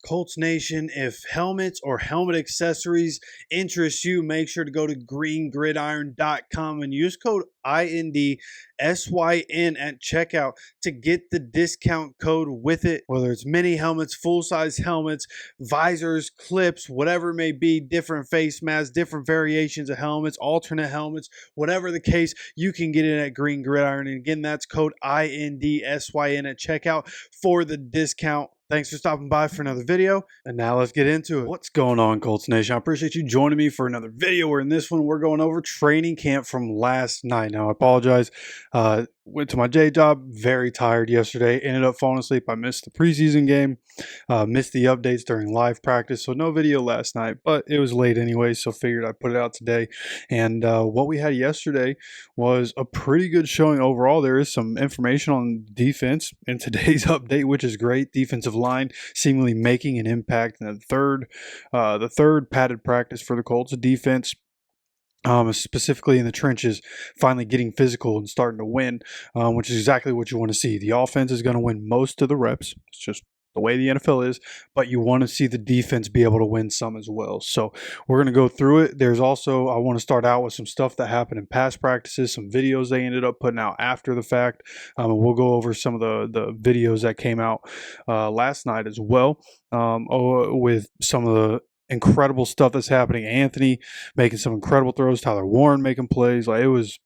Colts Nation, if helmets or helmet accessories interest you, make sure to go to greengridiron.com and use code INDSYN at checkout to get the discount code with it. Whether it's mini helmets, full-size helmets, visors, clips, whatever it may be, different face masks, different variations of helmets, alternate helmets, whatever the case, you can get it at Green Gridiron. And again, that's code INDSYN at checkout for the discount. Thanks for stopping by for another video, and now let's get into it. What's going on, Colts Nation? I appreciate you joining me for another video where in this one we're going over training camp from last night. Now, I apologize. Went to my day job, very tired yesterday, ended up falling asleep. I missed the preseason game, missed the updates during live practice, so no video last night, but it was late anyway, so figured I'd put it out today. And what we had yesterday was a pretty good showing overall. There is some information on defense in today's update, which is great. Defensive line seemingly making an impact in the third padded practice for the Colts. Defense, specifically in the trenches, finally getting physical and starting to win, which is exactly what you want to see. The offense is going to win most of the reps. It's just the way the NFL is, but you want to see the defense be able to win some as well. So we're going to go through it. There's also, I want to start out with some stuff that happened in past practices, some videos they ended up putting out after the fact. And we'll go over some of the videos that came out last night as well, with some of the incredible stuff that's happening. Anthony making some incredible throws, Tyler Warren making plays. Like, it was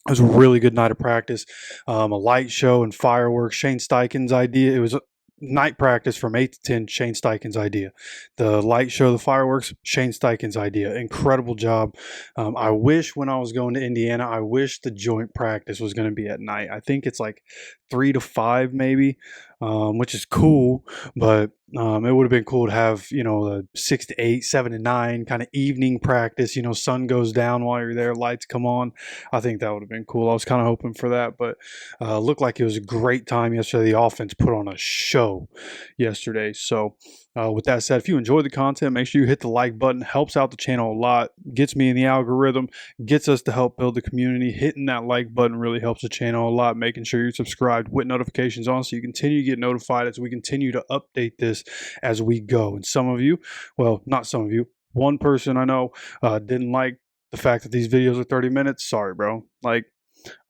a really good night of practice. A light show and fireworks. Shane Steichen's idea. It was night practice from 8 to 10, Shane Steichen's idea. The light show, the fireworks, Shane Steichen's idea. Incredible job. I wish when I was going to Indiana, I wish the joint practice was going to be at night. I think it's like 3 to 5 maybe, which is cool, but it would have been cool to have, the 6 to 8, 7 to 9 kind of evening practice. Sun goes down while you're there, lights come on. I think that would have been cool. I was kind of hoping for that, but looked like it was a great time yesterday. The offense put on a show yesterday. So with that said, if you enjoyed the content, make sure you hit the like button. Helps out the channel a lot, gets me in the algorithm, gets us to help build the community. Hitting that like button really helps the channel a lot. Making sure you're subscribed with notifications on so you continue to get notified as we continue to update this as we go. And some of you, well, not some of you, one person I know didn't like the fact that these videos are 30 minutes. Sorry, bro. Like,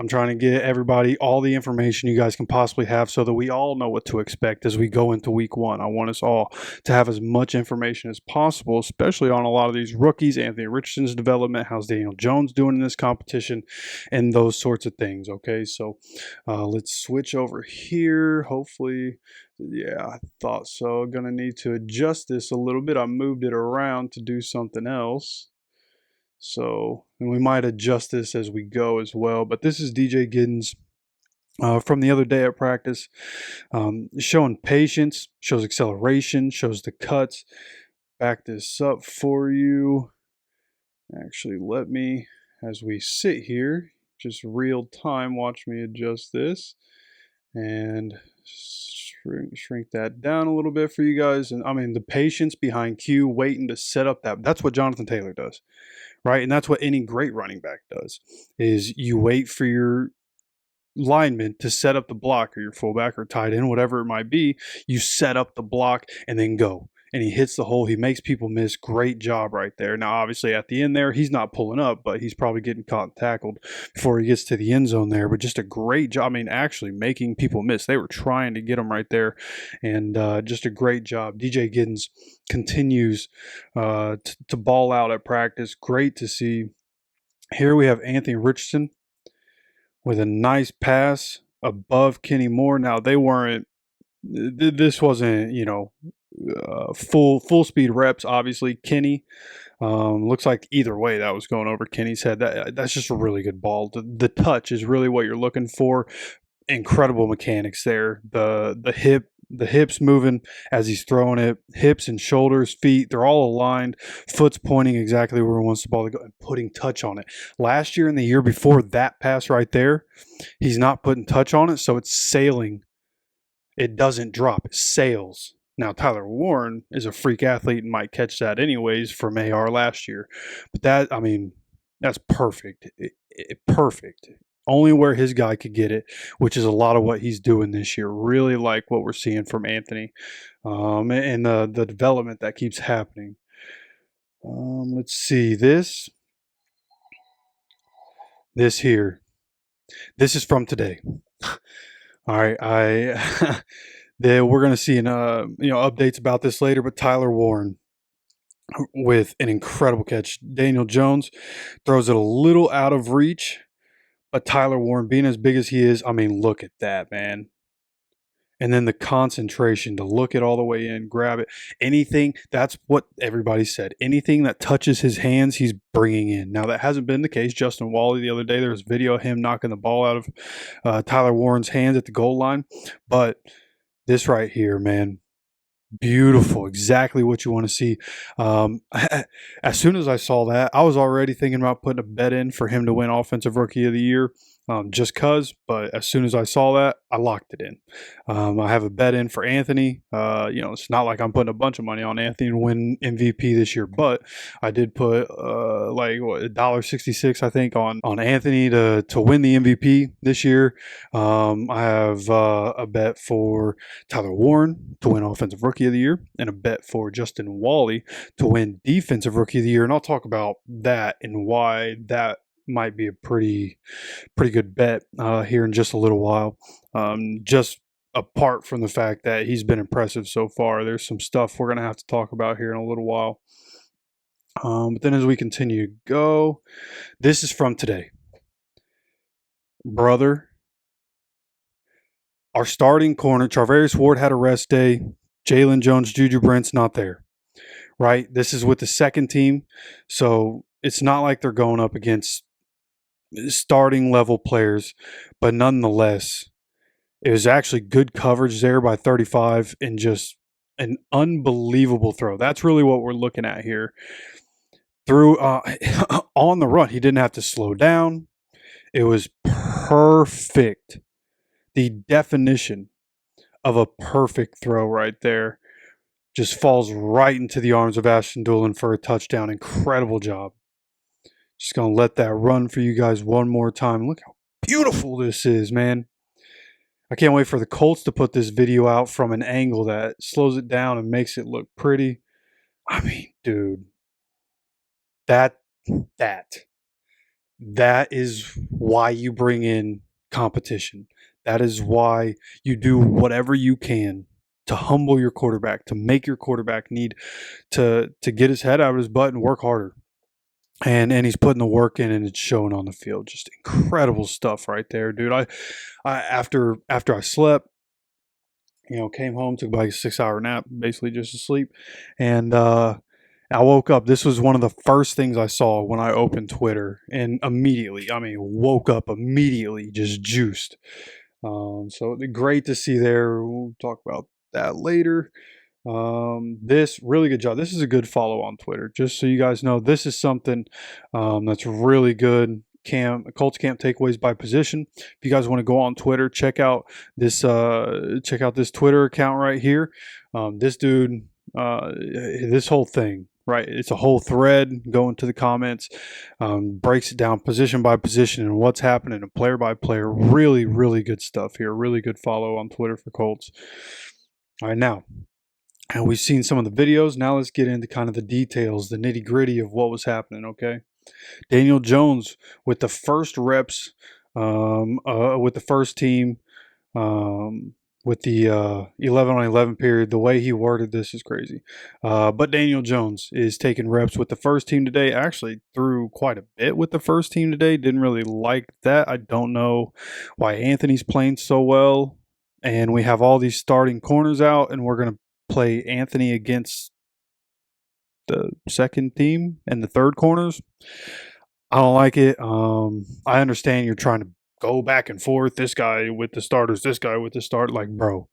I'm trying to get everybody all the information you guys can possibly have so that we all know what to expect as we go into week one. I want us all to have as much information as possible, especially on a lot of these rookies, Anthony Richardson's development, how's Daniel Jones doing in this competition, and those sorts of things. Okay, so let's switch over here. Hopefully, yeah, I thought so. Gonna need to adjust this a little bit. I moved it around to do something else. So, and we might adjust this as we go as well. But this is DJ Giddens from the other day at practice, showing patience, shows acceleration, shows the cuts. Back this up for you. Actually, let me, as we sit here, just real time, watch me adjust this and shrink that down a little bit for you guys. And I mean, the patience behind Q, waiting to set up that's what Jonathan Taylor does, right? And that's what any great running back does, is you wait for your lineman to set up the block, or your fullback or tight end, whatever it might be. You set up the block and then go. And he hits the hole. He makes people miss. Great job right there. Now, obviously, at the end there, he's not pulling up, but he's probably getting caught and tackled before he gets to the end zone there. But just a great job. I mean, actually making people miss. They were trying to get him right there. And just a great job. DJ Giddens continues to ball out at practice. Great to see. Here we have Anthony Richardson with a nice pass above Kenny Moore. Now, they weren't, this wasn't, full speed reps. Obviously, Kenny looks like either way that was going over Kenny's head. That's just a really good ball. The touch is really what you're looking for. Incredible mechanics there. The hips moving as he's throwing it. Hips and shoulders, feet, they're all aligned. Foot's pointing exactly where he wants the ball to go and putting touch on it. Last year and the year before, that pass right there, he's not putting touch on it, so it's sailing. It doesn't drop. It sails. Now, Tyler Warren is a freak athlete and might catch that anyways from AR last year. But that's perfect. Perfect. only where his guy could get it, which is a lot of what he's doing this year. Really like what we're seeing from Anthony, and the development that keeps happening. Let's see this here. This is from today. All right, we're gonna see updates about this later, but Tyler Warren with an incredible catch. Daniel Jones throws it a little out of reach, but Tyler Warren, being as big as he is, I mean, look at that, man. And then the concentration to look it all the way in, grab it. Anything, that's what everybody said. Anything that touches his hands, he's bringing in. Now, that hasn't been the case. Justin Wally, the other day, there was video of him knocking the ball out of Tyler Warren's hands at the goal line. But this right here, man, beautiful. Exactly what you want to see. As soon as I saw that, I was already thinking about putting a bet in for him to win Offensive Rookie of the Year. Just cause, but as soon as I saw that, I locked it in. I have a bet in for Anthony. It's not like I'm putting a bunch of money on Anthony to win MVP this year, but I did put $1.66, I think, on Anthony to win the MVP this year. I have a bet for Tyler Warren to win Offensive Rookie of the Year, and a bet for Justin Wally to win Defensive Rookie of the Year. And I'll talk about that and why that might be a pretty good bet here in just a little while. Just apart from the fact that he's been impressive so far, there's some stuff we're going to have to talk about here in a little while. But then as we continue to go, this is from today. Brother, our starting corner, Charvarius Ward, had a rest day. Jalen Jones, Juju Brent's not there, right? This is with the second team, so it's not like they're going up against starting level players, but nonetheless, it was actually good coverage there by 35 and just an unbelievable throw. That's really what we're looking at here. Through on the run, he didn't have to slow down. It was perfect. The definition of a perfect throw right there. Just falls right into the arms of Ashton Dulin for a touchdown. Incredible job. Just going to let that run for you guys one more time. Look how beautiful this is, man. I can't wait for the Colts to put this video out from an angle that slows it down and makes it look pretty. I mean, dude, that is why you bring in competition. That is why you do whatever you can to humble your quarterback, to make your quarterback need to get his head out of his butt and work harder. And he's putting the work in, and it's showing on the field. Just incredible stuff right there, dude. I after I slept, came home, took about a 6-hour nap, basically just to sleep, and I woke up. This was one of the first things I saw when I opened Twitter, and immediately, woke up immediately, just juiced. So great to see there. We'll talk about that later. This really good job. This is a good follow on Twitter. Just so you guys know, this is something that's really good. Colts camp takeaways by position. If you guys want to go on Twitter, check out this Twitter account right here. This dude, this whole thing, right? It's a whole thread. Go into the comments, breaks it down position by position and what's happening, and player by player. Really, really good stuff here. Really good follow on Twitter for Colts. All right, now. And we've seen some of the videos. Now let's get into kind of the details, the nitty gritty of what was happening, okay? Daniel Jones with the first reps with the first team with the 11-on-11 period. The way he worded this is crazy. But Daniel Jones is taking reps with the first team today. Actually threw quite a bit with the first team today. Didn't really like that. I don't know why Anthony's playing so well. And we have all these starting corners out, and we're going to play Anthony against the second team and the third corners. I don't like it. I understand you're trying to go back and forth. This guy with the starters, this guy with the start. Like, bro,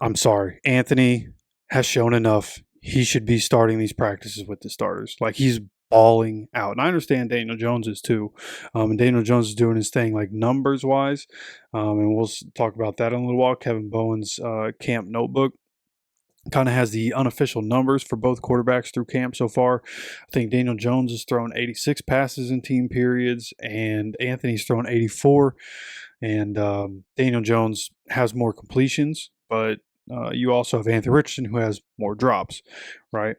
I'm sorry. Anthony has shown enough. He should be starting these practices with the starters. Like, he's balling out. And I understand Daniel Jones is too. And Daniel Jones is doing his thing, like, numbers-wise. And we'll talk about that in a little while. Kevin Bowen's camp notebook. kind of has the unofficial numbers for both quarterbacks through camp so far. I think Daniel Jones has thrown 86 passes in team periods, and Anthony's thrown 84. And Daniel Jones has more completions, but you also have Anthony Richardson who has more drops, right?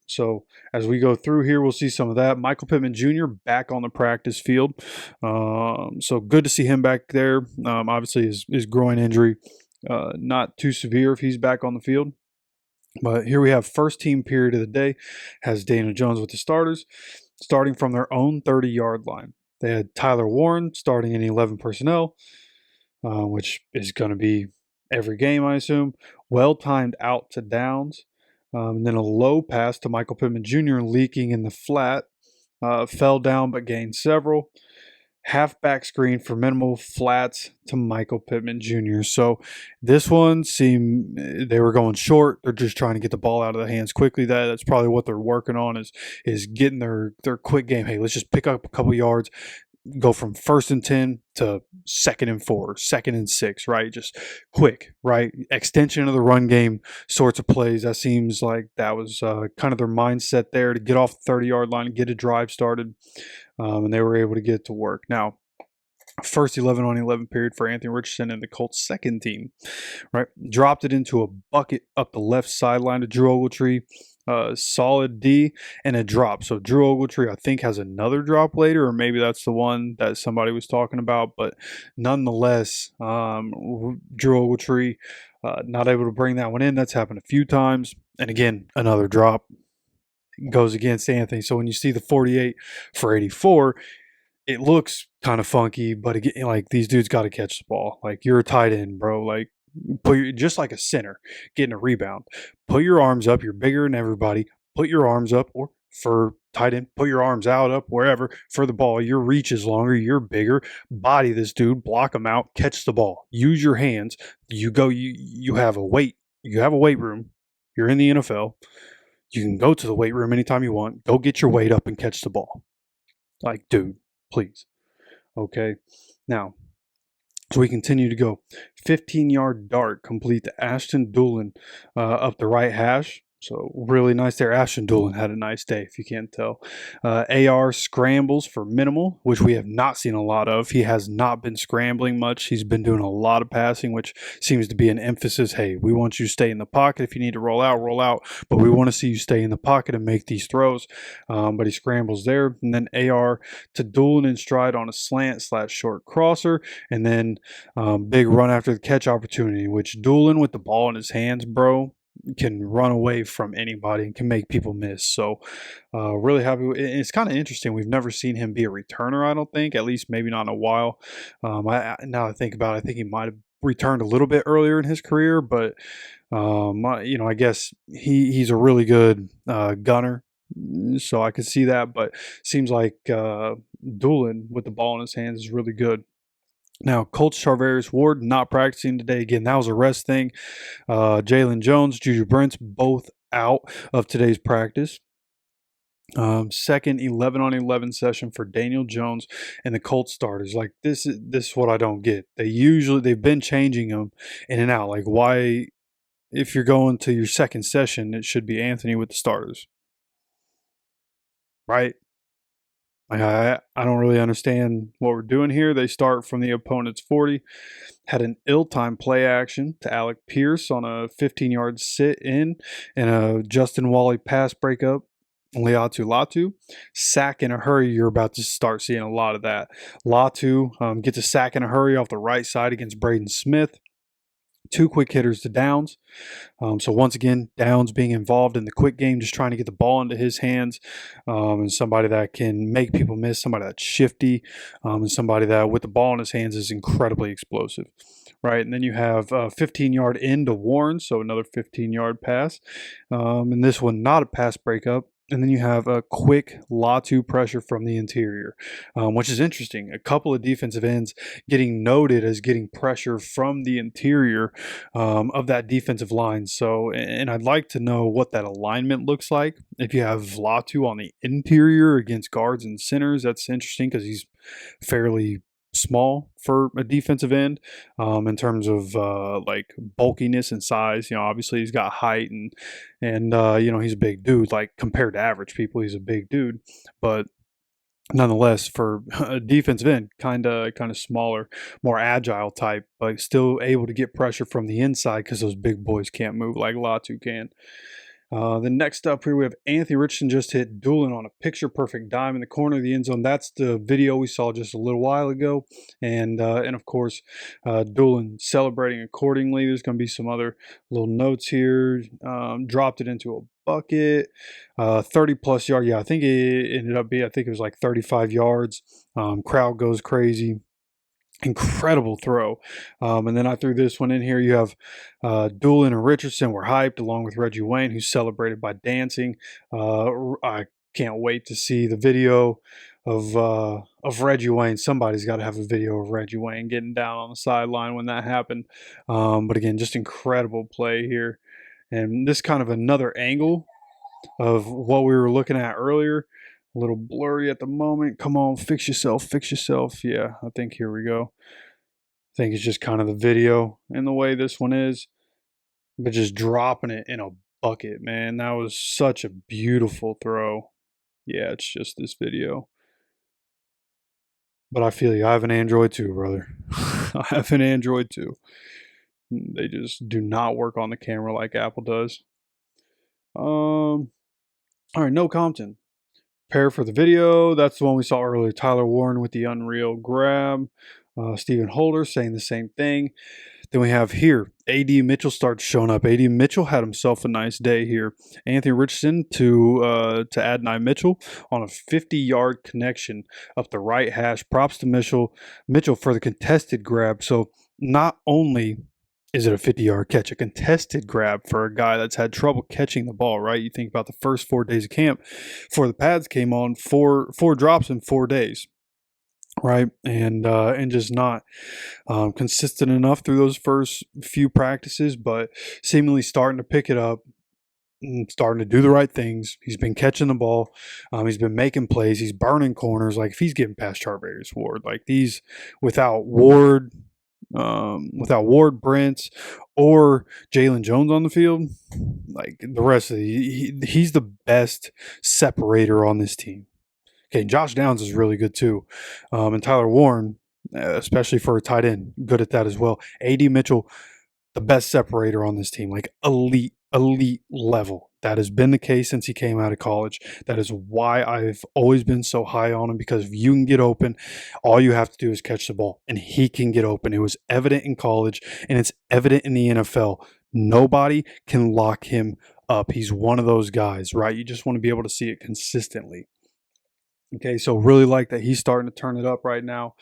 So as we go through here, we'll see some of that. Michael Pittman Jr. back on the practice field. So good to see him back there. Obviously, his groin injury, not too severe if he's back on the field. But here we have first team period of the day. Has Daniel Jones with the starters, starting from their own 30-yard line. They had Tyler Warren starting in 11 personnel, which is going to be every game, I assume. Well-timed out to Downs. And then a low pass to Michael Pittman Jr. leaking in the flat. Fell down but gained several. Halfback screen for minimal flats to Michael Pittman Jr. So this one seemed they were going short. They're just trying to get the ball out of the hands quickly. That's probably what they're working on is getting their quick game. Hey, let's just pick up a couple yards, go from 1st and 10 to 2nd and 4, 2nd and 6, right? Just quick, right? Extension of the run game sorts of plays. That seems like that was kind of their mindset there to get off the 30-yard line and get a drive started. And they were able to get to work. Now, first 11-on-11 period for Anthony Richardson and the Colts' second team, right? Dropped it into a bucket up the left sideline to Drew Ogletree. Solid D and a drop. So Drew Ogletree, I think, has another drop later, or maybe that's the one that somebody was talking about. But nonetheless, Drew Ogletree not able to bring that one in. That's happened a few times. And again, another drop goes against Anthony. So when you see the 48 for 84, it looks kind of funky, but again, like these dudes got to catch the ball. Like you're a tight end, bro. Like just like a center getting a rebound. Put your arms up. You're bigger than everybody. Put your arms up, or for tight end, put your arms out up wherever for the ball. Your reach is longer. You're bigger. Body this dude. Block him out. Catch the ball. Use your hands. You go. You have a weight. You have a weight room. You're in the NFL. You can go to the weight room anytime you want. Go get your weight up and catch the ball. Like, dude, please. Okay. Now, so we continue to go. 15-yard dart complete to Ashton Dulin up the right hash. So really nice there. Ashton Dulin had a nice day, if you can't tell. AR scrambles for minimal, which we have not seen a lot of. He has not been scrambling much. He's been doing a lot of passing, which seems to be an emphasis. Hey, we want you to stay in the pocket. If you need to roll out, but we want to see you stay in the pocket and make these throws. But he scrambles there. And then AR to Dulin in stride on a slant/short crosser. And then big run after the catch opportunity, which Dulin with the ball in his hands, bro, can run away from anybody and can make people miss. So really happy. It's kind of interesting. We've never seen him be a returner, I don't think, at least maybe not in a while. Now I think about it, I think he might have returned a little bit earlier in his career, but I guess he's a really good gunner. So I could see that, but seems like Dulin with the ball in his hands is really good. Now, Colts Charvarius Ward not practicing today. Again, that was a rest thing. Jalen Jones, Juju Brents, both out of today's practice. Second 11-on-11 session for Daniel Jones and the Colts starters. Like this is what I don't get. They've been changing them in and out. Like why, if you're going to your second session, it should be Anthony with the starters, right? I don't really understand what we're doing here. They start from the opponent's 40. Had an ill-timed play action to Alec Pierce on a 15-yard sit-in and a Justin Wally pass breakup. Latu. Sack in a hurry. You're about to start seeing a lot of that. Latu gets a sack in a hurry off the right side against Braden Smith. 2 quick hitters to Downs. So once again, Downs being involved in the quick game, just trying to get the ball into his hands, and somebody that can make people miss, somebody that's shifty, and somebody that with the ball in his hands is incredibly explosive, right? And then you have a 15-yard end to Warren, so another 15-yard pass, and this one not a pass breakup. And then you have a quick Latu pressure from the interior, which is interesting. A couple of defensive ends getting noted as getting pressure from the interior of that defensive line. So, and I'd like to know what that alignment looks like. If you have Latu on the interior against guards and centers, that's interesting because he's fairly small for a defensive end in terms of like bulkiness and size. Obviously he's got height and he's a big dude. Like compared to average people, he's a big dude, but nonetheless, for a defensive end, kind of smaller, more agile type, but still able to get pressure from the inside because those big boys can't move like Latu can. Then next up here, we have Anthony Richardson just hit Dulin on a picture-perfect dime in the corner of the end zone. That's the video we saw just a little while ago. And of course, Dulin celebrating accordingly. There's going to be some other little notes here. Dropped it into a bucket. 30-plus yard. Yeah, I think it ended up being, I think it was like 35 yards. Crowd goes crazy. Incredible throw. And then I threw this one in here. You have Dulin and Richardson were hyped along with Reggie Wayne, who celebrated by dancing. I can't wait to see the video of Reggie Wayne. Somebody's got to have a video of Reggie Wayne getting down on the sideline when that happened. But again, just incredible play here. And this kind of another angle of what we were looking at earlier. A little blurry at the moment. Come on, fix yourself, fix yourself. Yeah, I think here we go. I think it's just kind of the video and the way this one is. But just dropping it in a bucket, man. That was such a beautiful throw. Yeah, it's just this video. But I feel you. I have an Android too, brother. I have an Android too. They just do not work on the camera like Apple does. All right, no Compton. Prepare for the video. That's the one we saw earlier. Tyler Warren with the unreal grab. Stephen Holder saying the same thing. Then we have here, A.D. Mitchell starts showing up. A.D. Mitchell had himself a nice day here. Anthony Richardson to Adonai Mitchell on a 50-yard connection up the right hash. Props to Mitchell for the contested grab. So not only is it a 50-yard catch, a contested grab for a guy that's had trouble catching the ball, right? You think about the first 4 days of camp before the pads came on, four drops in 4 days, right? And just not consistent enough through those first few practices, but seemingly starting to pick it up, starting to do the right things. He's been catching the ball. He's been making plays. He's burning corners. Like if he's getting past Charvarius Ward, like these without Ward, Brents, or Jalen Jones on the field, like the rest of he's the best separator on this team. Okay, Josh Downs is really good too, and Tyler Warren, especially for a tight end, good at that as well. A.D. Mitchell, the best separator on this team, like elite level. That has been the case since he came out of college. That is why I've always been so high on him, because if you can get open, all you have to do is catch the ball, and he can get open. It was evident in college, and it's evident in the NFL. Nobody can lock him up. He's one of those guys, right? You just want to be able to see it consistently. Okay, so really like that he's starting to turn it up right now.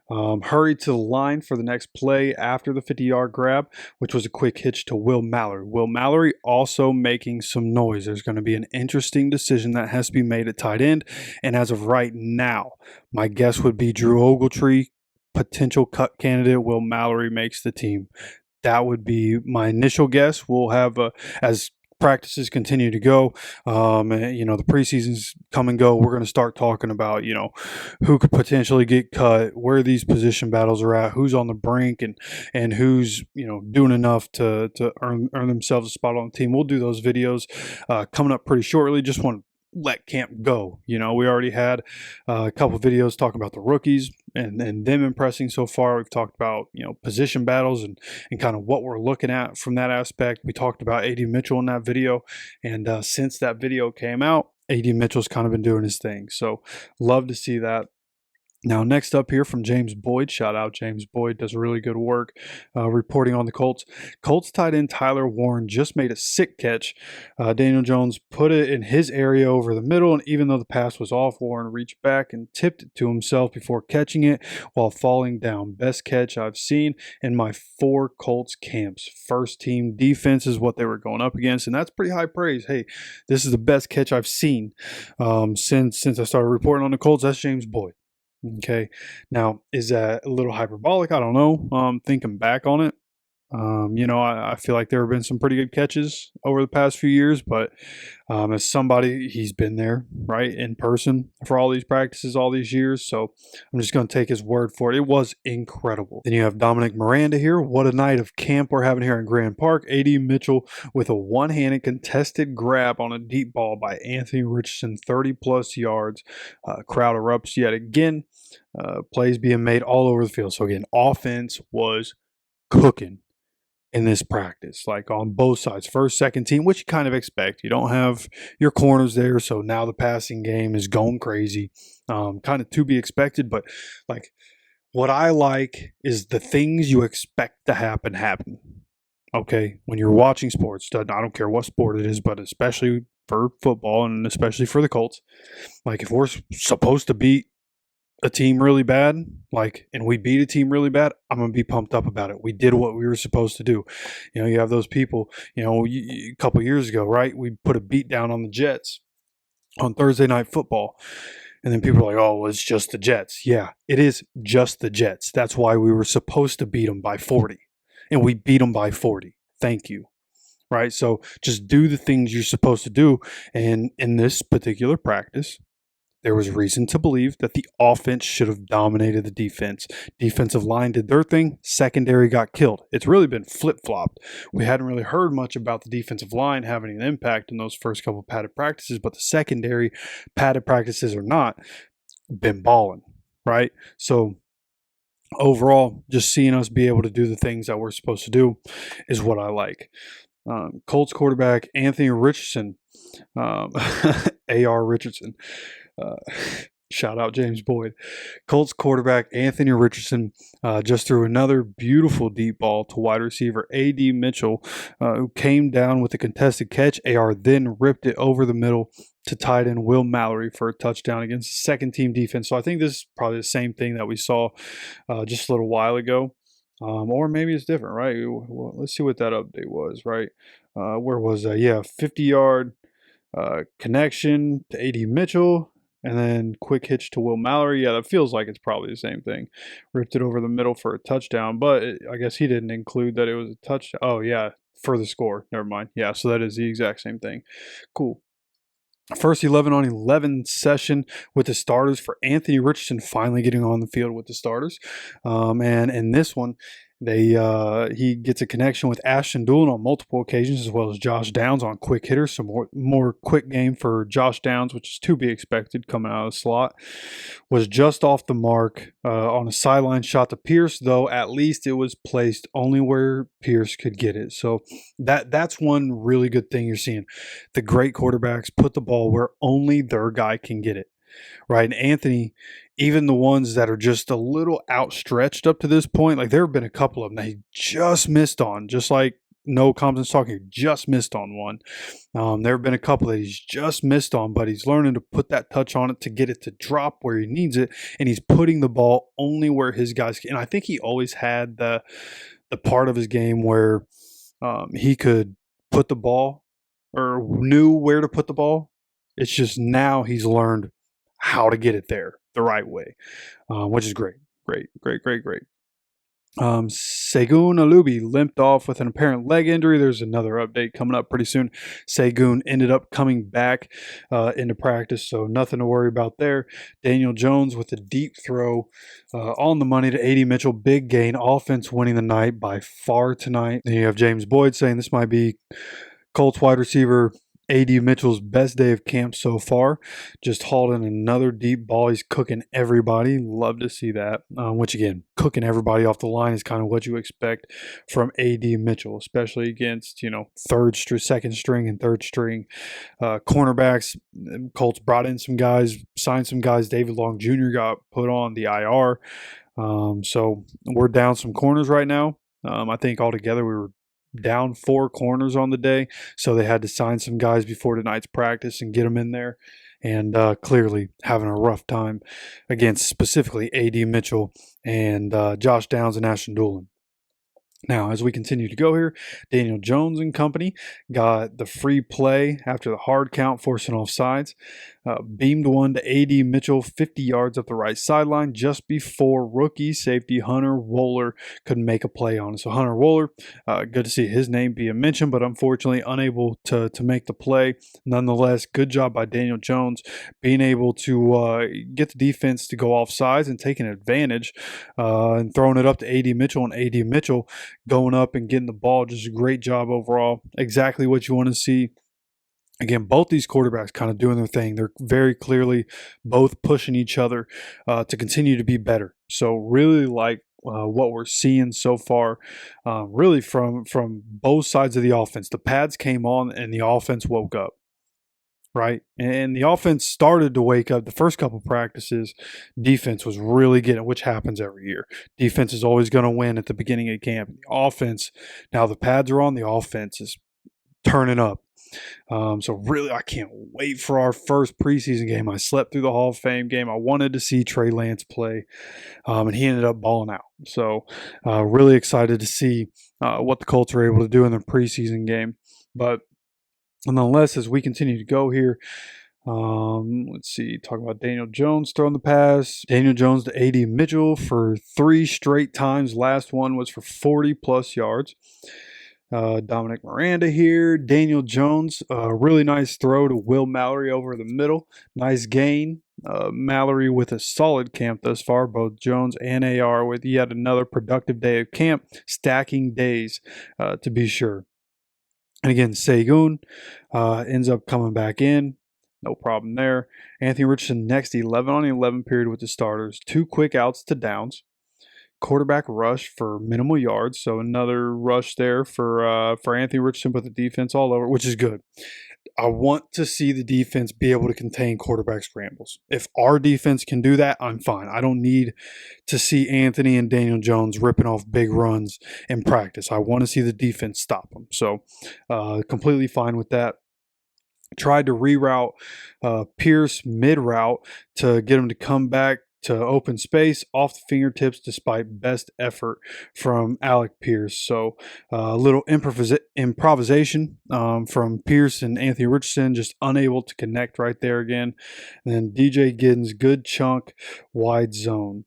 Hurried to the line for the next play after the 50-yard grab, which was a quick hitch to Will Mallory. Will Mallory also making some noise. There's going to be an interesting decision that has to be made at tight end. And as of right now, my guess would be Drew Ogletree, potential cut candidate. Will Mallory makes the team. That would be my initial guess. We'll have, as practices continue to go, the preseasons come and go, we're going to start talking about, who could potentially get cut, where these position battles are at, who's on the brink, and who's, doing enough to earn themselves a spot on the team. We'll do those videos coming up pretty shortly. Just want to let camp go. We already had a couple videos talking about the rookies and them impressing so far. We've talked about, position battles and kind of what we're looking at from that aspect. We talked about A.D. Mitchell in that video. And since that video came out, A.D. Mitchell's kind of been doing his thing. So love to see that. Now, next up here from James Boyd. Shout out James Boyd, does really good work reporting on the Colts. Colts tight end Tyler Warren just made a sick catch. Daniel Jones put it in his area over the middle, and even though the pass was off, Warren reached back and tipped it to himself before catching it while falling down. Best catch I've seen in my 4 Colts camps. First team defense is what they were going up against, and that's pretty high praise. Hey, this is the best catch I've seen since I started reporting on the Colts. That's James Boyd. Okay, now is that a little hyperbolic? I don't know. Thinking back on it, I feel like there have been some pretty good catches over the past few years, but as somebody, he's been there, right, in person for all these practices all these years. So I'm just going to take his word for it. It was incredible. Then you have Dominic Miranda here. What a night of camp we're having here in Grand Park. A.D. Mitchell with a one-handed contested grab on a deep ball by Anthony Richardson, 30-plus yards. Crowd erupts yet again. Plays being made all over the field. So again, offense was cooking in this practice, like on both sides, first, second team, which you kind of expect. You don't have your corners there, so now the passing game is going crazy, kind of to be expected. But like, what I like is the things you expect to happen. Okay, when you're watching sports, I don't care what sport it is, but especially for football and especially for the Colts, like if we're supposed to beat a team really bad, and we beat a team really bad, I'm going to be pumped up about it. We did what we were supposed to do. You have those people, a couple years ago, right? We put a beat down on the Jets on Thursday Night Football. And then people are like, oh, well, it's just the Jets. Yeah, it is just the Jets. That's why we were supposed to beat them by 40. And we beat them by 40. Thank you. Right? So just do the things you're supposed to do. And in this particular practice, there was reason to believe that the offense should have dominated the defense. Defensive line did their thing. Secondary got killed. It's really been flip-flopped. We hadn't really heard much about the defensive line having an impact in those first couple of padded practices, but the secondary, padded practices or not, been balling, right? So overall, just seeing us be able to do the things that we're supposed to do is what I like. Colts quarterback Anthony Richardson, AR Richardson. Shout out James Boyd. Colts quarterback Anthony Richardson just threw another beautiful deep ball to wide receiver A.D. Mitchell, who came down with a contested catch. AR then ripped it over the middle to tight end Will Mallory for a touchdown against the second-team defense. So I think this is probably the same thing that we saw just a little while ago. Or maybe it's different, right? Well, let's see what that update was, right? Where was that? Yeah, 50-yard connection to A.D. Mitchell. And then quick hitch to Will Mallory. Yeah, that feels like it's probably the same thing. Ripped it over the middle for a touchdown, but I guess he didn't include that it was a touchdown. Oh, yeah, for the score. Never mind. Yeah, so that is the exact same thing. Cool. First 11-on-11 session with the starters for Anthony Richardson finally getting on the field with the starters. And in this one, he gets a connection with Ashton Dulin on multiple occasions, as well as Josh Downs on quick hitters. Some more quick game for Josh Downs, which is to be expected coming out of the slot. Was just off the mark on a sideline shot to Pierce, though at least it was placed only where Pierce could get it. So that's one really good thing you're seeing. The great quarterbacks put the ball where only their guy can get it. Right. And Anthony, even the ones that are just a little outstretched up to this point, like there have been a couple of them that he just missed on, just like Noah Compton's talking here, just missed on one. There have been a couple that he's just missed on, but he's learning to put that touch on it to get it to drop where he needs it, and he's putting the ball only where his guys can. And I think he always had the part of his game where he could put the ball or knew where to put the ball. It's just now he's learned how to get it there the right way, which is great. Segun Alubi limped off with an apparent leg injury. There's another update coming up pretty soon. Segun ended up coming back into practice, so nothing to worry about there. Daniel Jones with a deep throw on the money to A.D. Mitchell. Big gain. Offense winning the night by far tonight. Then you have James Boyd saying this might be Colts wide receiver A.D. Mitchell's best day of camp so far. Just hauled in another deep ball. He's cooking everybody. Love to see that. Which, again, cooking everybody off the line is kind of what you expect from A.D. Mitchell, especially against, second string and third string cornerbacks. Colts brought in some guys, signed some guys. David Long Jr. got put on the IR. So we're down some corners right now. I think altogether we were down 4 corners on the day, so they had to sign some guys before tonight's practice and get them in there, and clearly having a rough time against specifically A.D. Mitchell and Josh Downs and Ashton Dulin. Now, as we continue to go here, Daniel Jones and company got the free play after the hard count, forcing offsides. Beamed one to A.D. Mitchell 50 yards up the right sideline just before rookie safety Hunter Wohler could make a play on it. So Hunter Wohler, good to see his name being mentioned, but unfortunately unable to make the play. Nonetheless, good job by Daniel Jones being able to get the defense to go off sides and taking advantage and throwing it up to A.D. Mitchell, and A.D. Mitchell going up and getting the ball. Just a great job overall. Exactly what you want to see. Again, both these quarterbacks kind of doing their thing. They're very clearly both pushing each other to continue to be better. So really like what we're seeing so far, really from both sides of the offense. The pads came on and the offense woke up. Right. And the offense started to wake up. The first couple practices, defense was really getting, which happens every year. Defense is always going to win at the beginning of camp. The offense, now the pads are on, the offense is turning up. So really, I can't wait for our first preseason game. I slept through the Hall of Fame game. I wanted to see Trey Lance play, and he ended up balling out. So really excited to see what the Colts are able to do in their preseason game. But nonetheless, as we continue to go here, let's see, talk about Daniel Jones throwing the pass. Daniel Jones to A.D. Mitchell for 3 straight times. Last one was for 40-plus yards. Dominic Miranda here. Daniel Jones, really nice throw to Will Mallory over the middle. Nice gain. Mallory with a solid camp thus far, both Jones and AR with yet another productive day of camp, stacking days to be sure. And again, Segun ends up coming back in. No problem there. Anthony Richardson next, 11 on 11 period with the starters. 2 quick outs to downs. Quarterback rush for minimal yards. So another rush there for Anthony Richardson, but the defense all over, which is good. I want to see the defense be able to contain quarterback scrambles. If our defense can do that, I'm fine. I don't need to see Anthony and Daniel Jones ripping off big runs in practice. I want to see the defense stop them. So completely fine with that. Tried to reroute Pierce mid-route to get him to come back to open space off the fingertips despite best effort from Alec Pierce. So a little improvisation from Pierce and Anthony Richardson, just unable to connect right there again. And then DJ Giddens, good chunk, wide zone.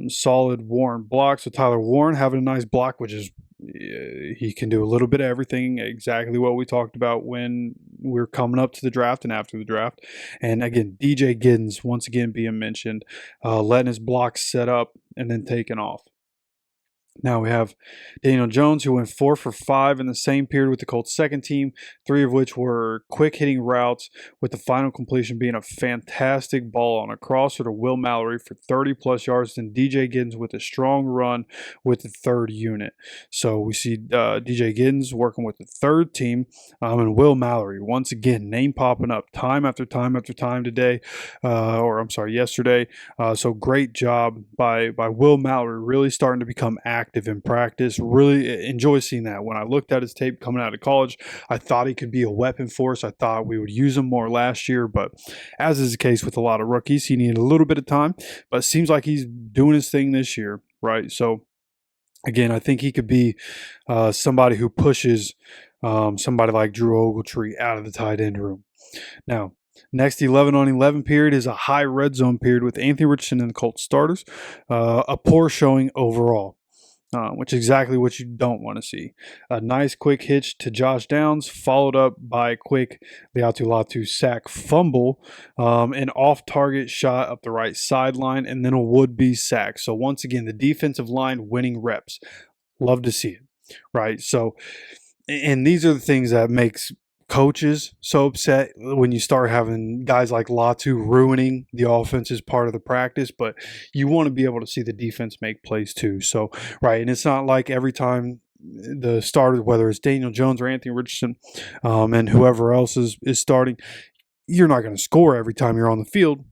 Solid Warren block. So Tyler Warren having a nice block, which is he can do a little bit of everything, exactly what we talked about when we're coming up to the draft and after the draft. And again, DJ Giddens once again being mentioned, letting his blocks set up and then taking off. Now we have Daniel Jones, who went 4 for 5 in the same period with the Colts' second team, 3 of which were quick-hitting routes, with the final completion being a fantastic ball on a crosser to Will Mallory for 30-plus yards, and DJ Giddens with a strong run with the third unit. So we see DJ Giddens working with the third team, and Will Mallory, once again, name popping up time after time after time today, yesterday. So great job by Will Mallory, really starting to become active in practice. Really enjoy seeing that. When I looked at his tape coming out of college, I thought he could be a weapon for us. I thought we would use him more last year, but as is the case with a lot of rookies, he needed a little bit of time, but it seems like he's doing his thing this year, right? So again, I think he could be somebody who pushes somebody like Drew Ogletree out of the tight end room. Now, next 11 on 11 period is a high red zone period with Anthony Richardson and the Colts starters. A poor showing overall. Which is exactly what you don't want to see. A nice quick hitch to Josh Downs, followed up by a quick Latu sack fumble, an off-target shot up the right sideline, and then a would-be sack. So once again, the defensive line winning reps. Love to see it, right? So, and these are the things that makes coaches so upset when you start having guys like Latu ruining the offense as part of the practice, but you want to be able to see the defense make plays too. So, right, and it's not like every time the starter, whether it's Daniel Jones or Anthony Richardson and whoever else is starting, you're not going to score every time you're on the field.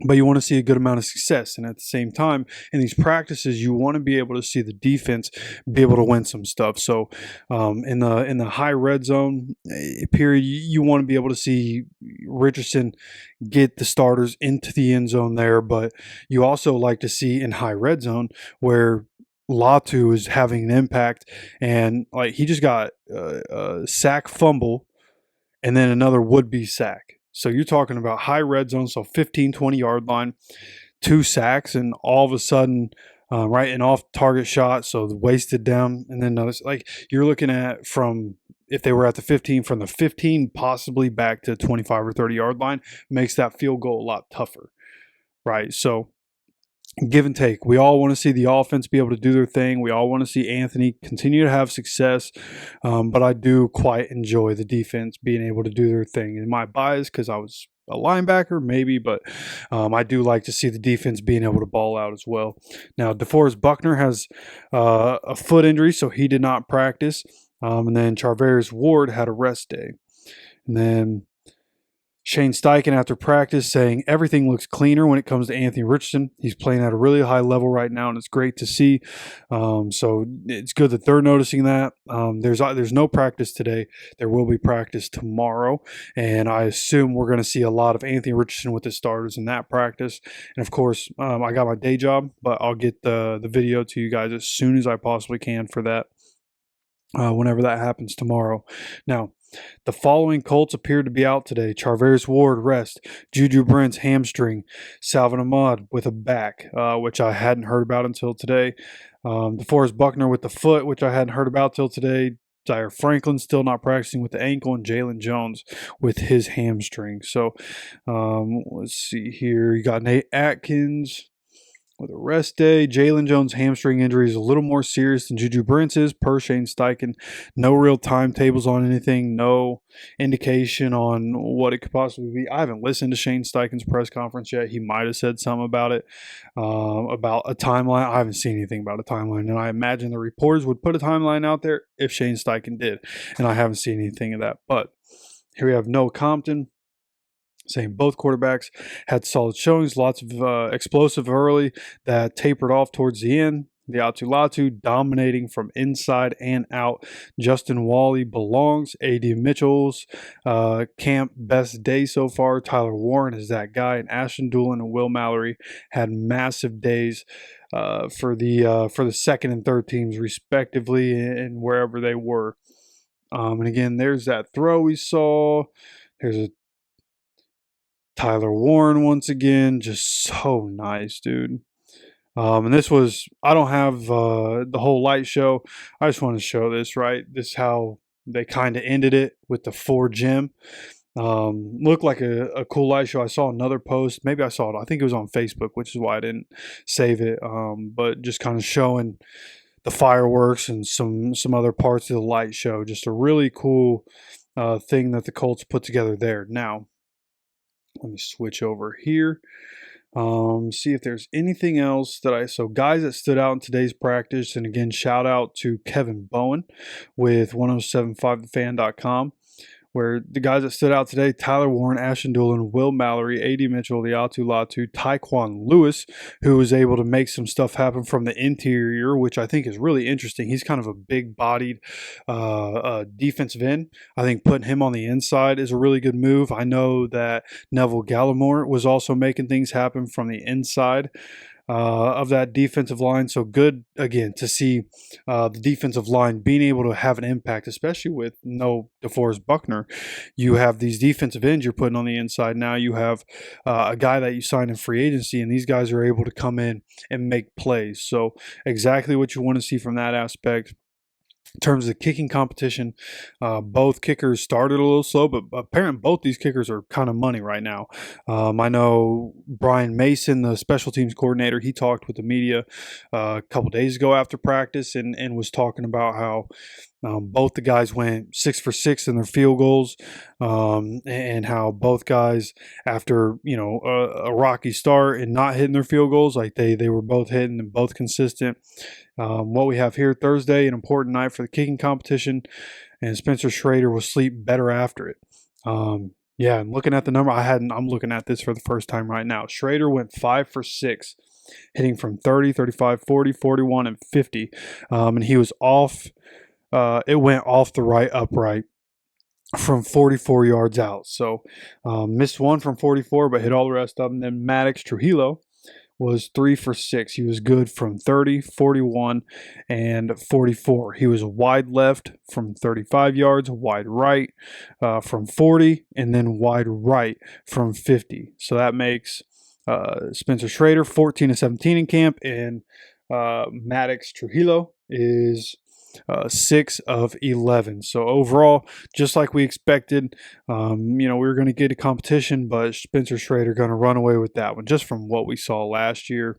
But you want to see a good amount of success. And at the same time, in these practices, you want to be able to see the defense be able to win some stuff. So in the high red zone period, you want to be able to see Richardson get the starters into the end zone there. But you also like to see in high red zone where Latu is having an impact, and like he just got a sack fumble and then another would-be sack. So you're talking about high red zone, so 15, 20-yard line, 2 sacks, and all of a sudden, right, an off-target shot, so wasted down, and then another. Like you're looking at from if they were at the 15, from the 15 possibly back to 25 or 30-yard line, makes that field goal a lot tougher, right? So give and take. We all want to see the offense be able to do their thing. We all want to see Anthony continue to have success. But I do quite enjoy the defense being able to do their thing. In my bias, because I was a linebacker, maybe, but I do like to see the defense being able to ball out as well. Now, DeForest Buckner has a foot injury, so he did not practice. And then Charvarius Ward had a rest day. And then Shane Steichen after practice saying everything looks cleaner when it comes to Anthony Richardson. He's playing at a really high level right now, and it's great to see. So it's good that they're noticing that. There's no practice today. There will be practice tomorrow, and I assume we're going to see a lot of Anthony Richardson with the starters in that practice. And of course, I got my day job, but I'll get the video to you guys as soon as I possibly can for that. Whenever that happens tomorrow. Now, the following Colts appeared to be out today. Charvarius Ward, rest. Juju Brents, hamstring. Salvin Ahmad with a back, which I hadn't heard about until today. DeForest Buckner with the foot, which I hadn't heard about till today. Zaire Franklin still not practicing with the ankle, and Jalen Jones with his hamstring. So let's see here. You got Nate Atkins with a rest day. Jalen Jones' hamstring injury is a little more serious than Juju Brents is, per Shane Steichen. No real timetables on anything, no indication on what it could possibly be. I haven't listened to Shane Steichen's press conference yet. He might have said something about it, about a timeline. I haven't seen anything about a timeline, and I imagine the reporters would put a timeline out there if Shane Steichen did, and I haven't seen anything of that. But here we have Noah Compton saying both quarterbacks had solid showings, lots of explosive early that tapered off towards the end. The AR-Dulin dominating from inside and out. Justin Wally belongs. A.D. Mitchell's camp best day so far. Tyler Warren is that guy, and Ashton Dulin and Will Mallory had massive days for the second and third teams respectively, and wherever they were. And again, there's that throw we saw. There's a Tyler Warren once again, just so nice, dude. And this was, I don't have the whole light show. I just want to show this, right? This is how they kind of ended it with the 4 gym. Looked like a cool light show. I saw another post. Maybe I saw it. I think it was on Facebook, which is why I didn't save it. But just kind of showing the fireworks and some other parts of the light show. Just a really cool thing that the Colts put together there. Now, let me switch over here. See if there's anything else that so guys that stood out in today's practice. And again, shout out to Kevin Bowen with 1075thefan.com, where the guys that stood out today: Tyler Warren, Ashton Dulin, Will Mallory, A.D. Mitchell, the AR-Dulin, Tyquan Lewis, who was able to make some stuff happen from the interior, which I think is really interesting. He's kind of a big-bodied defensive end. I think putting him on the inside is a really good move. I know that Neville Gallimore was also making things happen from the inside of that defensive line. So good, again, to see the defensive line being able to have an impact, especially with no DeForest Buckner. You have these defensive ends you're putting on the inside. Now you have a guy that you signed in free agency, and these guys are able to come in and make plays. So exactly what you want to see from that aspect. In terms of kicking competition, both kickers started a little slow, but apparently both these kickers are kind of money right now. I know Brian Mason, the special teams coordinator, he talked with the media a couple days ago after practice and was talking about how both the guys went 6 for 6 in their field goals, and how both guys, after a rocky start and not hitting their field goals, like they were both hitting and both consistent. What we have here Thursday, an important night for the kicking competition, and Spencer Schrader will sleep better after it. Yeah, and looking at the number, I'm looking at this for the first time right now. Schrader went 5 for 6, hitting from 30, 35, 40, 41, and 50, and he was off. It went off the right upright from 44 yards out. So missed one from 44, but hit all the rest of them. Then Maddox Trujillo was 3 for 6. He was good from 30, 41, and 44. He was wide left from 35 yards, wide right from 40, and then wide right from 50. So that makes Spencer Schrader 14 and 17 in camp, and Maddox Trujillo is 6 of 11. So overall, just like we expected, we were going to get a competition, but Spencer Schrader going to run away with that one just from what we saw last year.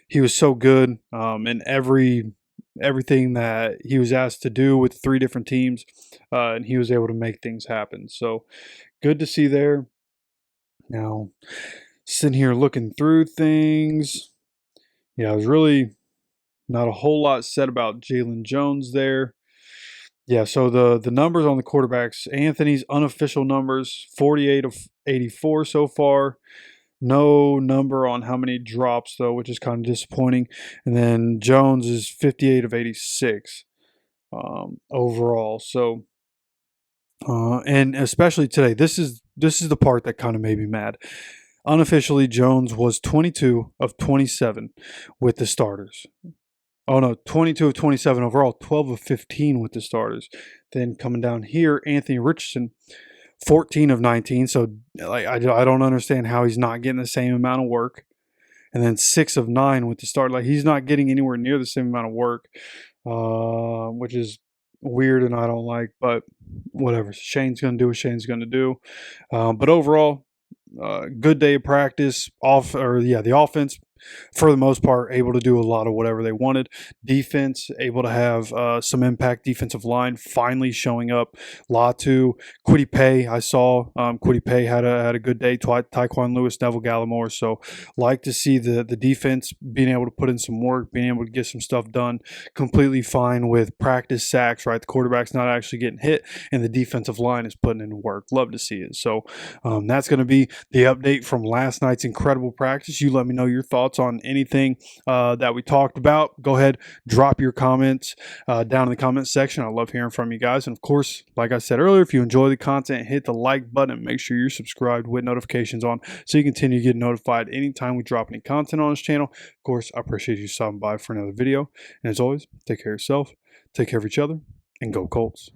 He was so good in everything that he was asked to do with 3 different teams, and he was able to make things happen. So good to see there. Now, sitting here looking through things, I was really not a whole lot said about Jalen Jones there. Yeah, so the numbers on the quarterbacks, Anthony's unofficial numbers, 48 of 84 so far. No number on how many drops, though, which is kind of disappointing. And then Jones is 58 of 86 overall. So, and especially today, this is the part that kind of made me mad. Unofficially, Jones was 22 of 27 with the starters. Oh, no, 22 of 27 overall, 12 of 15 with the starters. Then coming down here, Anthony Richardson, 14 of 19. So I don't understand how he's not getting the same amount of work. And then 6 of 9 with the start. Like, he's not getting anywhere near the same amount of work, which is weird and I don't like. But whatever. Shane's going to do what Shane's going to do. But overall, good day of practice. The offense, for the most part, able to do a lot of whatever they wanted. Defense, able to have some impact. Defensive line finally showing up. Latu, Kwity Paye, I saw Kwity Paye had a good day. Tyquan Lewis, Neville Gallimore. So like to see the defense being able to put in some work, being able to get some stuff done. Completely fine with practice sacks, right? The quarterback's not actually getting hit, and the defensive line is putting in work. Love to see it. So that's going to be the update from last night's incredible practice. You let me know your thoughts on anything that we talked about. Go ahead, drop your comments down in the comments section. I love hearing from you guys. And of course, like I said earlier, if you enjoy the content, hit the like button. Make sure you're subscribed with notifications on so you continue to get notified anytime we drop any content on this channel. Of course, I appreciate you stopping by for another video. And as always, take care of yourself, take care of each other, and go Colts.